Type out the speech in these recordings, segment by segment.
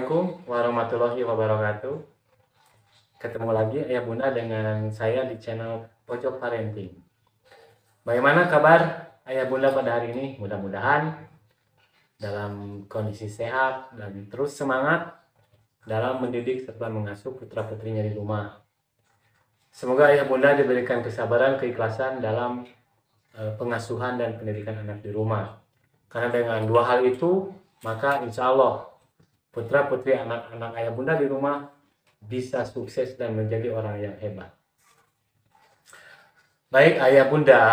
Assalamualaikum warahmatullahi wabarakatuh. Ketemu lagi Ayah Bunda dengan saya di channel Pojok Parenting. Bagaimana kabar Ayah Bunda pada hari ini? Mudah-mudahan dalam kondisi sehat dan terus semangat dalam mendidik serta mengasuh putra-putrinya di rumah. Semoga Ayah Bunda diberikan kesabaran, keikhlasan dalam pengasuhan dan pendidikan anak di rumah. Karena dengan dua hal itu, maka insya Allah putra-putri anak-anak Ayah Bunda di rumah bisa sukses dan menjadi orang yang hebat. Baik Ayah Bunda,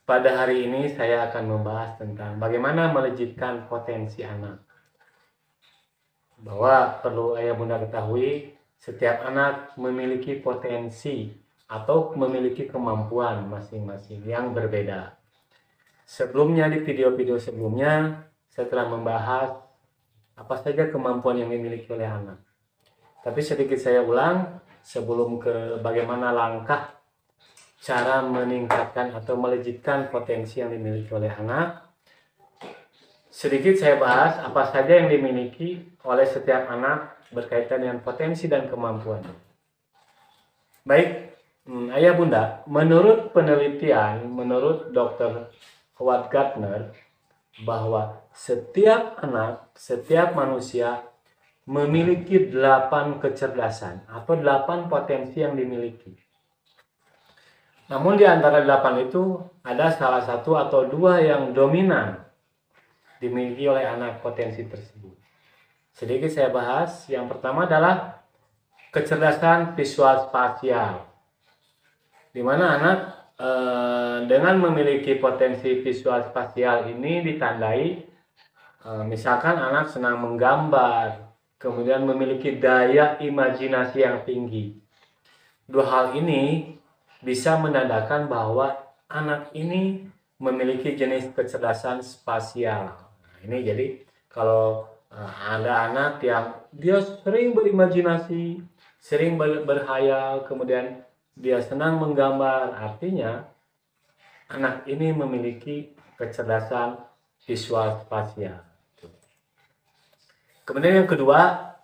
pada hari ini saya akan membahas tentang bagaimana melejitkan potensi anak. Bahwa perlu Ayah Bunda ketahui, setiap anak memiliki potensi atau memiliki kemampuan masing-masing yang berbeda. Sebelumnya di video-video sebelumnya saya telah membahas apa saja kemampuan yang dimiliki oleh anak. Tapi sedikit saya ulang sebelum ke bagaimana langkah cara meningkatkan atau melejitkan potensi yang dimiliki oleh anak. Sedikit saya bahas apa saja yang dimiliki oleh setiap anak berkaitan dengan potensi dan kemampuan. Baik, Ayah Bunda, menurut penelitian, menurut Dr. Howard Gardner, bahwa setiap anak, setiap manusia memiliki 8 kecerdasan atau 8 potensi yang dimiliki. Namun di antara 8 itu ada salah satu atau dua yang dominan dimiliki oleh anak potensi tersebut. Sedikit saya bahas. Yang pertama adalah kecerdasan visual spasial, di mana anak dengan memiliki potensi visual spasial ini ditandai misalkan anak senang menggambar, kemudian memiliki daya imajinasi yang tinggi. Dua hal ini bisa menandakan bahwa anak ini memiliki jenis kecerdasan spasial. Nah, ini jadi kalau ada anak yang dia sering berimajinasi, sering berhayal, kemudian dia senang menggambar, artinya anak ini memiliki kecerdasan visual spasial. Kemudian yang kedua,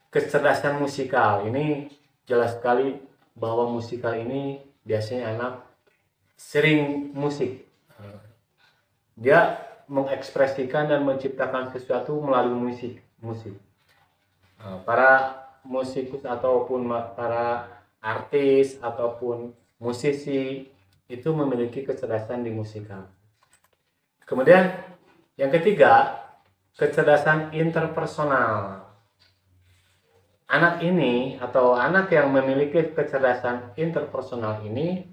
kecerdasan musikal. Ini jelas sekali bahwa musikal ini biasanya anak sering musik. Dia mengekspresikan dan menciptakan sesuatu melalui musik. Para musikus ataupun para artis ataupun musisi itu memiliki kecerdasan di musikal. Kemudian yang ketiga, kecerdasan interpersonal. Anak ini atau anak yang memiliki kecerdasan interpersonal ini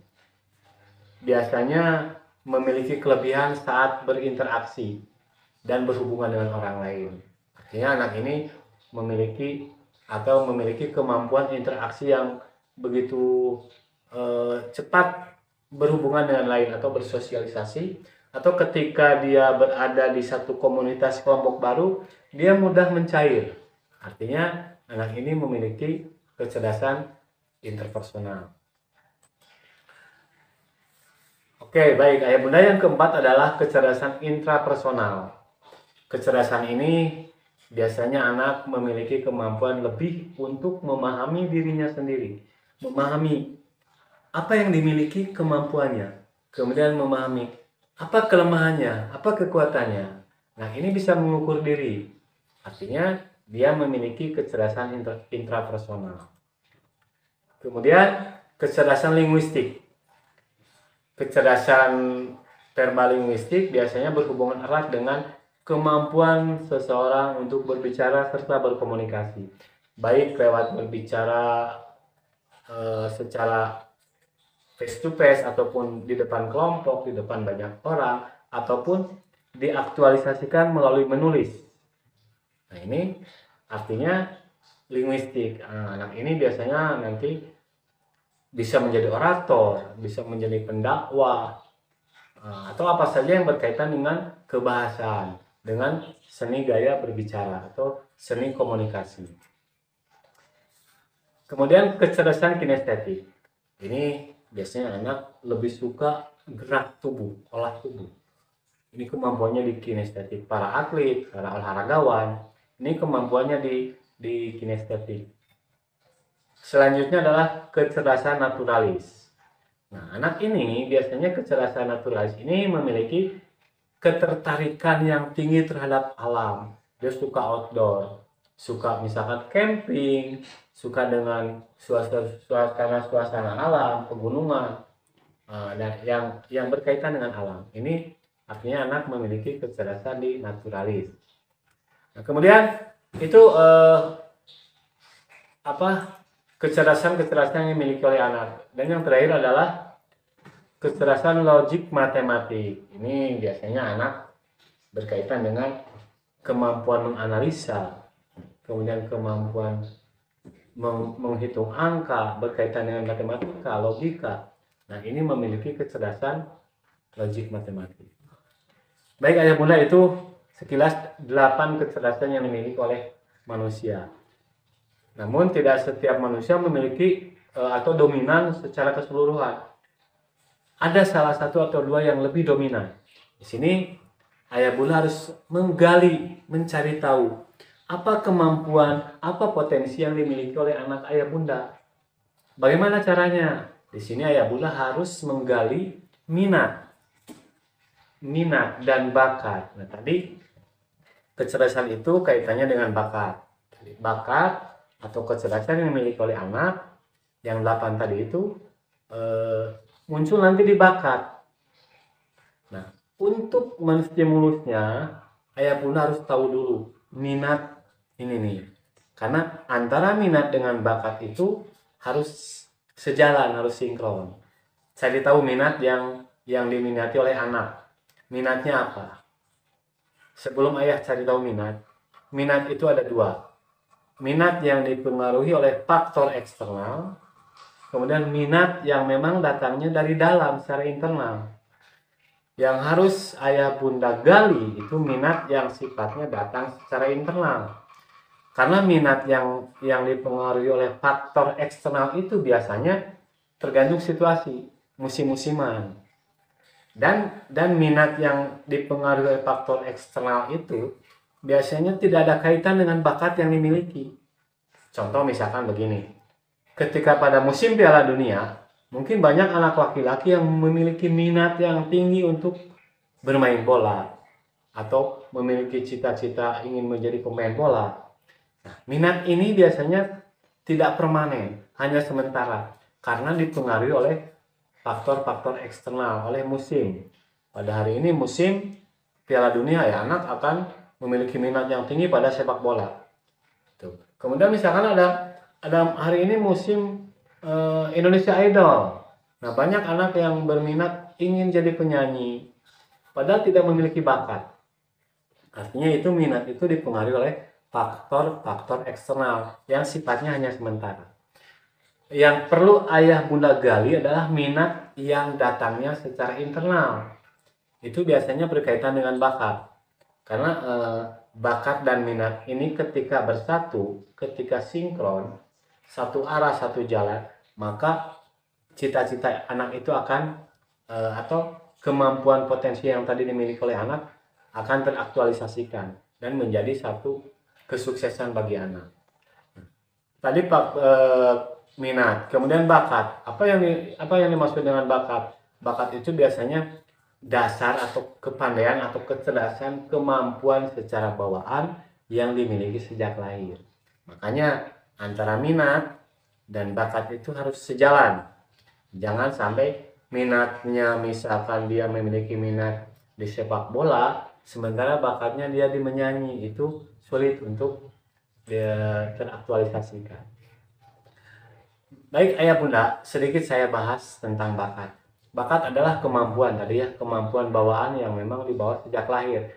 biasanya memiliki kelebihan saat berinteraksi dan berhubungan dengan orang lain. Artinya anak ini memiliki kemampuan interaksi yang begitu cepat berhubungan dengan lain atau bersosialisasi, atau ketika dia berada di satu komunitas kelompok baru, dia mudah mencair. Artinya anak ini memiliki kecerdasan interpersonal. Oke, baik Ayah Bunda, yang keempat adalah kecerdasan intrapersonal. Kecerdasan ini biasanya anak memiliki kemampuan lebih untuk memahami dirinya sendiri, memahami apa yang dimiliki kemampuannya, kemudian memahami apa kelemahannya, apa kekuatannya. Nah, ini bisa mengukur diri. Artinya dia memiliki kecerdasan intrapersonal. Kemudian kecerdasan linguistik. Kecerdasan verbal linguistik biasanya berhubungan erat dengan kemampuan seseorang untuk berbicara serta berkomunikasi, baik lewat berbicara secara face to face ataupun di depan kelompok, di depan banyak orang, ataupun diaktualisasikan melalui menulis. Nah, ini artinya linguistik. Anak ini biasanya nanti bisa menjadi orator, bisa menjadi pendakwah, atau apa saja yang berkaitan dengan kebahasaan, dengan seni gaya berbicara atau seni komunikasi. Kemudian kecerdasan kinestetik. Ini biasanya anak lebih suka gerak tubuh, olah tubuh. Ini kemampuannya di kinestetik. Para atlet, para olahragawan Ini kemampuannya di kinestetik. Selanjutnya adalah kecerdasan naturalis. Nah, anak ini biasanya kecerdasan naturalis ini memiliki ketertarikan yang tinggi terhadap alam. Dia suka outdoor, suka misalkan camping, suka dengan suasana alam, pegunungan, dan yang berkaitan dengan alam. Ini artinya anak memiliki kecerdasan di naturalis. Nah, kemudian itu kecerdasan yang dimiliki oleh anak. Dan yang terakhir adalah kecerdasan logik matematik. Ini biasanya anak berkaitan dengan kemampuan menganalisa, kemudian kemampuan menghitung angka berkaitan dengan matematika, logika. Nah, ini memiliki kecerdasan logik matematik. Baik ayah bunda, itu sekilas 8 kecerdasan yang dimiliki oleh manusia. Namun tidak setiap manusia memiliki atau dominan secara keseluruhan. Ada salah satu atau dua yang lebih dominan. Di sini ayah bunda harus menggali, mencari tahu apa kemampuan, apa potensi yang dimiliki oleh anak ayah bunda. Bagaimana caranya? Di sini ayah bunda harus menggali minat dan bakat. Nah, tadi kecerdasan itu kaitannya dengan bakat. Bakat atau kecerdasan yang dimiliki oleh anak yang 8 tadi itu muncul nanti di bakat. Nah, untuk menstimulusnya ayah bunda harus tahu dulu minat ini nih. Karena antara minat dengan bakat itu harus sejalan, harus sinkron. Saya tahu minat yang diminati oleh anak. Minatnya apa? Sebelum ayah cari tahu minat itu ada 2. Minat yang dipengaruhi oleh faktor eksternal, kemudian minat yang memang datangnya dari dalam secara internal. Yang harus ayah bunda gali itu minat yang sifatnya datang secara internal. Karena minat yang dipengaruhi oleh faktor eksternal itu biasanya tergantung situasi, musim-musiman. Dan minat yang dipengaruhi oleh faktor eksternal itu biasanya tidak ada kaitan dengan bakat yang dimiliki. Contoh misalkan begini, ketika pada musim Piala Dunia, mungkin banyak anak laki-laki yang memiliki minat yang tinggi untuk bermain bola atau memiliki cita-cita ingin menjadi pemain bola. Nah, minat ini biasanya tidak permanen, hanya sementara karena dipengaruhi oleh faktor-faktor eksternal, oleh musim. Pada hari ini musim Piala Dunia, ya anak akan memiliki minat yang tinggi pada sepak bola. Tuh. Kemudian misalkan ada hari ini musim Indonesia Idol. Nah, banyak anak yang berminat ingin jadi penyanyi, padahal tidak memiliki bakat. Artinya itu minat itu dipengaruhi oleh faktor-faktor eksternal yang sifatnya hanya sementara. Yang perlu ayah bunda gali adalah minat yang datangnya secara internal. Itu biasanya berkaitan dengan bakat. Karena bakat dan minat ini ketika bersatu, ketika sinkron, satu arah, satu jalan, maka cita-cita anak itu akan atau kemampuan potensi yang tadi dimiliki oleh anak akan teraktualisasikan dan menjadi satu kesuksesan bagi anak. Tadi minat, kemudian bakat. Apa yang dimaksud dengan bakat? Bakat itu biasanya dasar atau kepandaian atau kecerdasan, kemampuan secara bawaan yang dimiliki sejak lahir. Makanya antara minat dan bakat itu harus sejalan. Jangan sampai minatnya misalkan dia memiliki minat di sepak bola, sementara bakatnya dia di menyanyi, itu sulit untuk dia teraktualisasikan. Baik ayah bunda, sedikit saya bahas tentang bakat. Bakat adalah kemampuan tadi ya, kemampuan bawaan yang memang dibawa sejak lahir.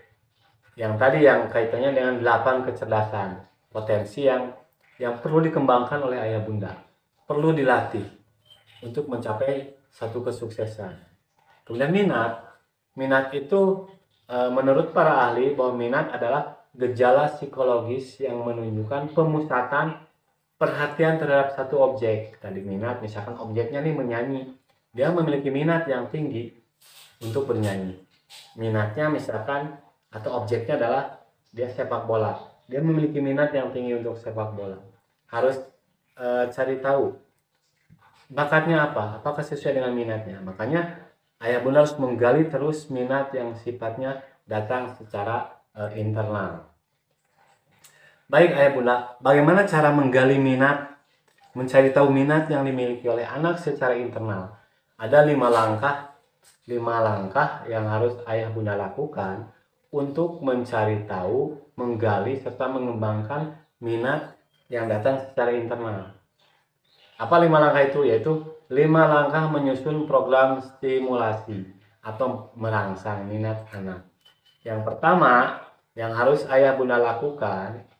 Yang tadi yang kaitannya dengan 8 kecerdasan, potensi yang perlu dikembangkan oleh ayah bunda, perlu dilatih untuk mencapai satu kesuksesan. Kemudian minat itu menurut para ahli bahwa minat adalah gejala psikologis yang menunjukkan pemusatan perhatian terhadap satu objek. Tadi minat, misalkan objeknya nih menyanyi, dia memiliki minat yang tinggi untuk bernyanyi. Minatnya misalkan atau objeknya adalah dia sepak bola, dia memiliki minat yang tinggi untuk sepak bola. Harus cari tahu bakatnya apakah sesuai dengan minatnya. Makanya ayah bunda harus menggali terus minat yang sifatnya datang secara internal. Baik ayah bunda, bagaimana cara menggali minat, mencari tahu minat yang dimiliki oleh anak secara internal? Ada 5 langkah yang harus ayah bunda lakukan untuk mencari tahu, menggali, serta mengembangkan minat yang datang secara internal. Apa 5 langkah itu? Yaitu 5 langkah menyusun program stimulasi atau merangsang minat anak. Yang pertama yang harus ayah bunda lakukan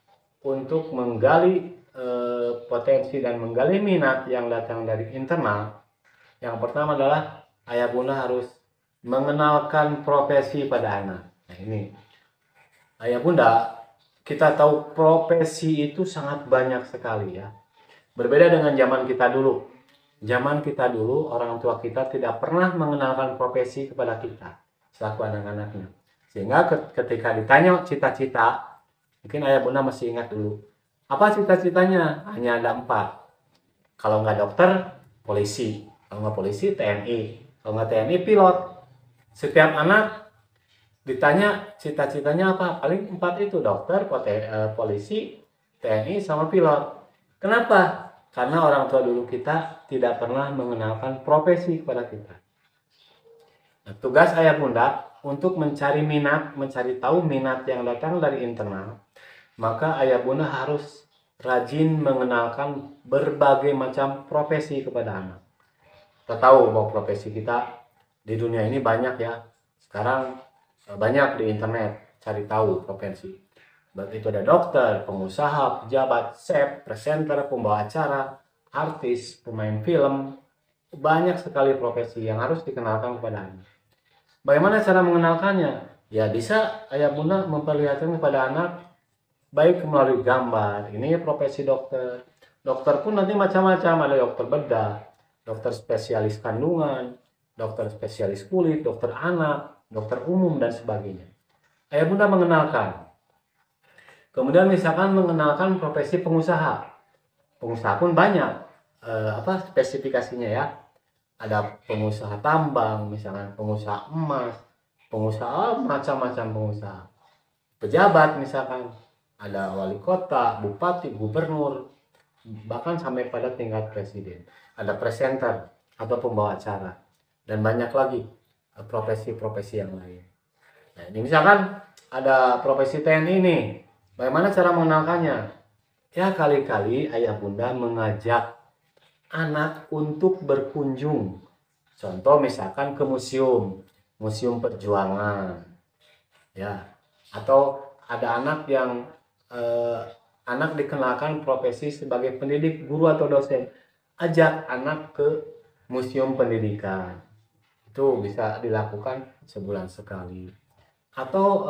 untuk menggali potensi dan menggali minat yang datang dari internal, yang pertama adalah ayah bunda harus mengenalkan profesi pada anak. Nah ini, ayah bunda, kita tahu profesi itu sangat banyak sekali ya. Berbeda dengan zaman kita dulu. Zaman kita dulu, orang tua kita tidak pernah mengenalkan profesi kepada kita selaku anak-anaknya. Sehingga ketika ditanya cita-cita, mungkin ayah bunda masih ingat dulu. Apa cita-citanya? Hanya ada 4. Kalau nggak dokter, polisi. Kalau nggak polisi, TNI. Kalau nggak TNI, pilot. Setiap anak ditanya cita-citanya apa? Paling 4 itu, dokter, polisi, TNI, sama pilot. Kenapa? Karena orang tua dulu kita tidak pernah mengenalkan profesi kepada kita. Nah, tugas ayah bunda untuk mencari tahu minat yang datang dari internal, maka ayah bunda harus rajin mengenalkan berbagai macam profesi kepada anak. Kita tahu bahwa profesi kita di dunia ini banyak ya. Sekarang banyak di internet cari tahu profesi. Baik itu ada dokter, pengusaha, pejabat, chef, presenter, pembawa acara, artis, pemain film. Banyak sekali profesi yang harus dikenalkan kepada anak. Bagaimana cara mengenalkannya? Ya bisa ayah bunda memperlihatkan kepada anak baik melalui gambar. Ini profesi dokter. Dokter pun nanti macam-macam, ada dokter bedah, dokter spesialis kandungan, dokter spesialis kulit, dokter anak, dokter umum dan sebagainya. Ayah bunda mengenalkan. Kemudian misalkan mengenalkan profesi pengusaha. Pengusaha pun banyak spesifikasinya ya. Ada pengusaha tambang, misalkan pengusaha emas, pengusaha macam-macam pengusaha. Pejabat misalkan ada wali kota, bupati, gubernur, bahkan sampai pada tingkat presiden. Ada presenter atau pembawa acara dan banyak lagi profesi-profesi yang lain. Nah, ini misalkan ada profesi TNI nih. Bagaimana cara mengenalkannya? Ya kali-kali ayah bunda mengajak anak untuk berkunjung. Contoh misalkan ke museum perjuangan. Ya. Atau ada anak yang anak dikenalkan profesi sebagai pendidik, guru atau dosen. Ajak anak ke museum pendidikan. Itu bisa dilakukan sebulan sekali. Atau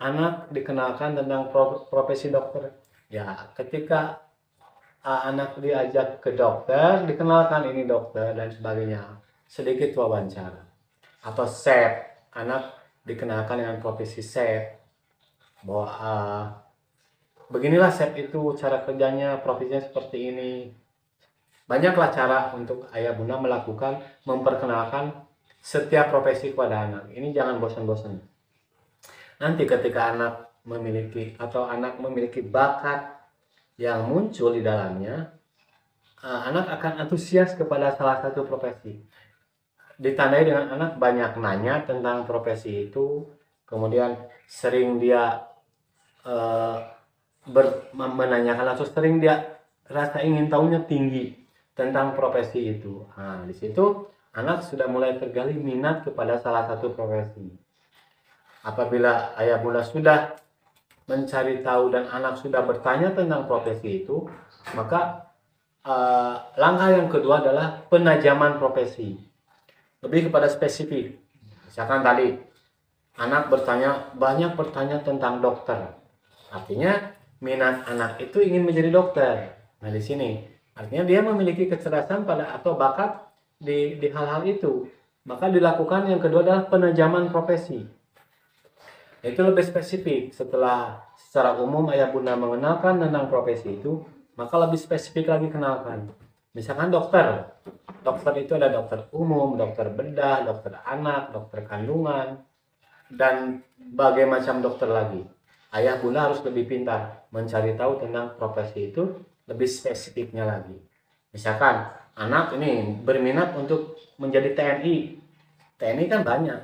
anak dikenalkan tentang profesi dokter. Ya, ketika anak diajak ke dokter, dikenalkan ini dokter dan sebagainya. Sedikit wawancara. Atau chef, anak dikenalkan dengan profesi chef. Bahwa beginilah chef itu cara kerjanya, profesinya seperti ini. Banyaklah cara untuk ayah bunda melakukan, memperkenalkan setiap profesi kepada anak. Ini jangan bosan-bosan. Nanti ketika anak memiliki bakat yang muncul di dalamnya, anak akan antusias kepada salah satu profesi. Ditandai dengan anak banyak nanya tentang profesi itu, kemudian sering dia menanyakan atau sering dia rasa ingin tahunya tinggi tentang profesi itu. Nah, di situ anak sudah mulai tergali minat kepada salah satu profesi. Apabila ayah bunda sudah mencari tahu dan anak sudah bertanya tentang profesi itu, maka langkah yang kedua adalah penajaman profesi. Lebih kepada spesifik. Misalkan tadi anak banyak bertanya tentang dokter. Artinya minat anak itu ingin menjadi dokter. Nah di sini artinya dia memiliki kecerdasan atau bakat di hal-hal itu. Maka dilakukan yang kedua adalah penajaman profesi. Itu lebih spesifik. Secara umum ayah bunda mengenalkan tentang profesi itu, maka lebih spesifik lagi kenalkan. Misalkan dokter. Dokter itu ada dokter umum, dokter bedah, dokter anak, dokter kandungan, dan berbagai macam dokter lagi. Ayah bunda harus lebih pintar mencari tahu tentang profesi itu lebih spesifiknya lagi. Misalkan anak ini berminat untuk menjadi TNI. TNI kan banyak.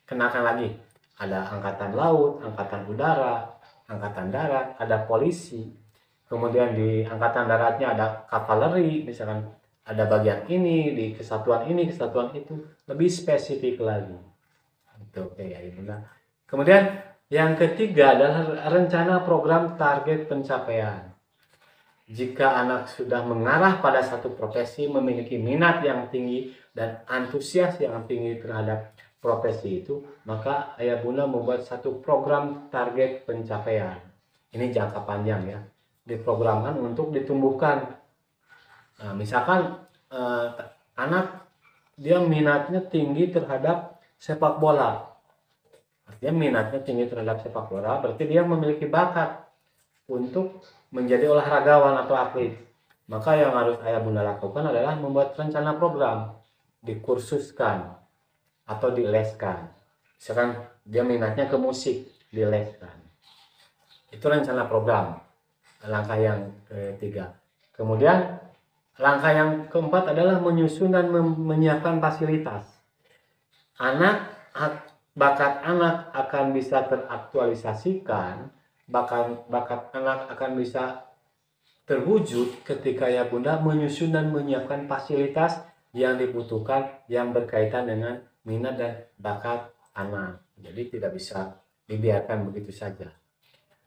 Kenalkan lagi. Ada angkatan laut, angkatan udara, angkatan darat, ada polisi. Kemudian di angkatan daratnya ada kavaleri, misalkan ada bagian ini, di kesatuan itu, lebih spesifik lagi. Itu oke ya Ibu. Kemudian yang ketiga adalah rencana program target pencapaian. Jika anak sudah mengarah pada satu profesi, memiliki minat yang tinggi dan antusias yang tinggi terhadap profesi itu, maka ayah bunda membuat satu program target pencapaian. Ini jangka panjang ya, diprogramkan untuk ditumbuhkan. Nah, misalkan anak dia minatnya tinggi terhadap sepak bola. Artinya minatnya tinggi terhadap sepak bola, berarti dia memiliki bakat untuk menjadi olahragawan atau atlet. Maka yang harus ayah bunda lakukan adalah membuat rencana program, dikursuskan atau dileskan. Misalkan dia minatnya ke musik, dileskan. Itu rencana program, langkah yang ketiga. Kemudian langkah yang keempat adalah menyusun dan menyiapkan fasilitas. Bakat anak akan bisa teraktualisasikan, bakat anak akan bisa terwujud ketika ya bunda menyusun dan menyiapkan fasilitas yang dibutuhkan yang berkaitan dengan minat dan bakat anak. Jadi tidak bisa dibiarkan begitu saja.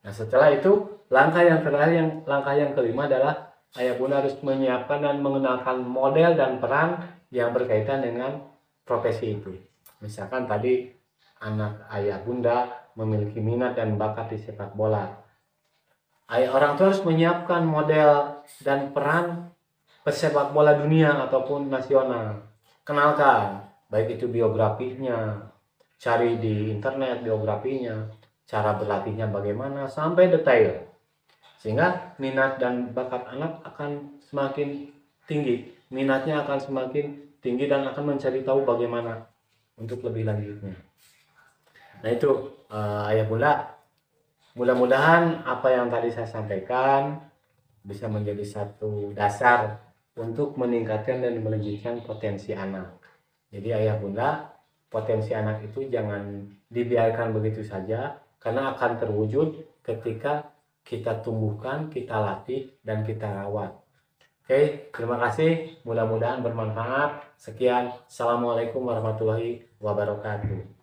Nah, setelah itu langkah yang terakhir, langkah yang kelima adalah ayah bunda harus menyiapkan dan mengenalkan model dan peran yang berkaitan dengan profesi itu. Misalkan tadi anak ayah bunda memiliki minat dan bakat di sepak bola. Orang tua harus menyiapkan model dan peran pesepak bola dunia ataupun nasional. Kenalkan, baik itu biografinya, cari di internet biografinya, cara berlatihnya bagaimana, sampai detail. Sehingga minat dan bakat anak akan semakin tinggi. Minatnya akan semakin tinggi dan akan mencari tahu bagaimana untuk lebih lanjutnya. Nah itu ayah bunda, mudah-mudahan apa yang tadi saya sampaikan bisa menjadi satu dasar untuk meningkatkan dan melejitkan potensi anak. Jadi ayah bunda, potensi anak itu jangan dibiarkan begitu saja, karena akan terwujud ketika kita tumbuhkan, kita latih, dan kita rawat. Oke, terima kasih. Mudah-mudahan bermanfaat. Sekian. Assalamualaikum warahmatullahi wabarakatuh.